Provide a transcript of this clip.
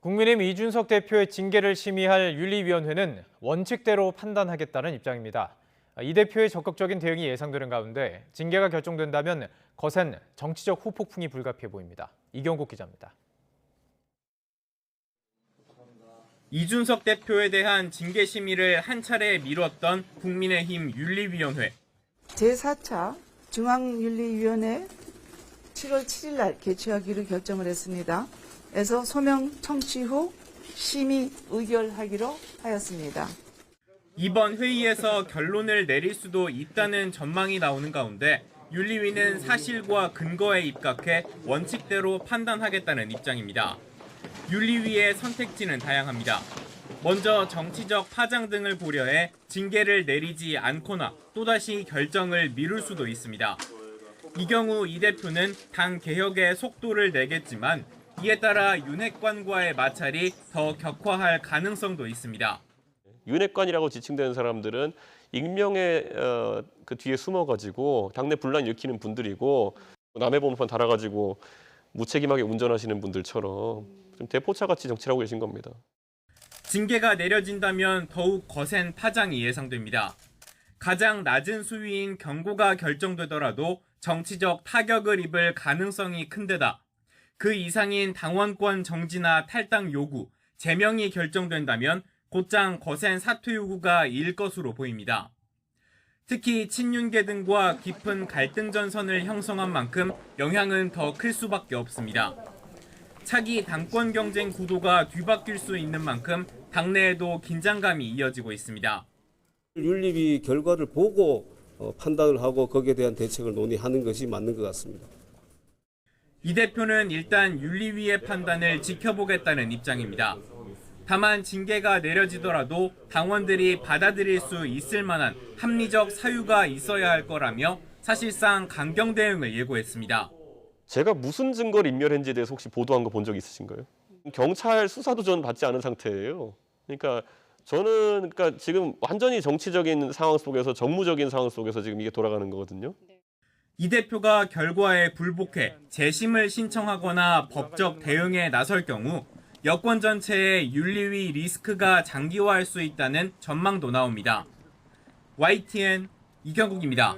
국민의힘 이준석 대표의 징계를 심의할 윤리위원회는 원칙대로 판단하겠다는 입장입니다. 이 대표의 적극적인 대응이 예상되는 가운데 징계가 결정된다면 거센 정치적 후폭풍이 불가피해 보입니다. 이경국 기자입니다. 이준석 대표에 대한 징계 심의를 한 차례 미뤘던 국민의힘 윤리위원회. 제4차 중앙윤리위원회 7월 7일 날 개최하기로 결정을 했습니다. 그래서 소명 청취 후 심의 의결하기로 하였습니다. 이번 회의에서 결론을 내릴 수도 있다는 전망이 나오는 가운데 윤리위는 사실과 근거에 입각해 원칙대로 판단하겠다는 입장입니다. 윤리위의 선택지는 다양합니다. 먼저 정치적 파장 등을 고려해 징계를 내리지 않거나 또다시 결정을 미룰 수도 있습니다. 이 경우 이 대표는 당 개혁의 속도를 내겠지만 이에 따라 윤핵관과의 마찰이 더 격화할 가능성도 있습니다. 윤핵관이라고 지칭되는 사람들은 익명의 그 뒤에 숨어가지고 당내 분란 일으키는 분들이고 남의 번호판 달아가지고 무책임하게 운전하시는 분들처럼 좀 대포차같이 정치를 하고 계신 겁니다. 징계가 내려진다면 더욱 거센 파장이 예상됩니다. 가장 낮은 수위인 경고가 결정되더라도 정치적 타격을 입을 가능성이 큰 데다 그 이상인 당원권 정지나 탈당 요구, 제명이 결정된다면 곧장 거센 사퇴 요구가 일 것으로 보입니다. 특히 친윤계 등과 깊은 갈등 전선을 형성한 만큼 영향은 더 클 수밖에 없습니다. 차기 당권 경쟁 구도가 뒤바뀔 수 있는 만큼 당내에도 긴장감이 이어지고 있습니다. 윤리위 결과를 보고 판단을 하고 거기에 대한 대책을 논의하는 것이 맞는 것 같습니다. 이 대표는 일단 윤리위의 판단을 지켜보겠다는 입장입니다. 다만 징계가 내려지더라도 당원들이 받아들일 수 있을 만한 합리적 사유가 있어야 할 거라며 사실상 강경 대응을 예고했습니다. 제가 무슨 증거를 인멸했는지에 대해서 혹시 보도한 거 본 적 있으신가요? 경찰 수사도 저는 받지 않은 상태예요. 그러니까 저는 지금 완전히 정치적인 상황 속에서 정무적인 상황 속에서 지금 이게 돌아가는 거거든요. 이 대표가 결과에 불복해 재심을 신청하거나 법적 대응에 나설 경우 여권 전체의 윤리위 리스크가 장기화할 수 있다는 전망도 나옵니다. YTN 이경국입니다.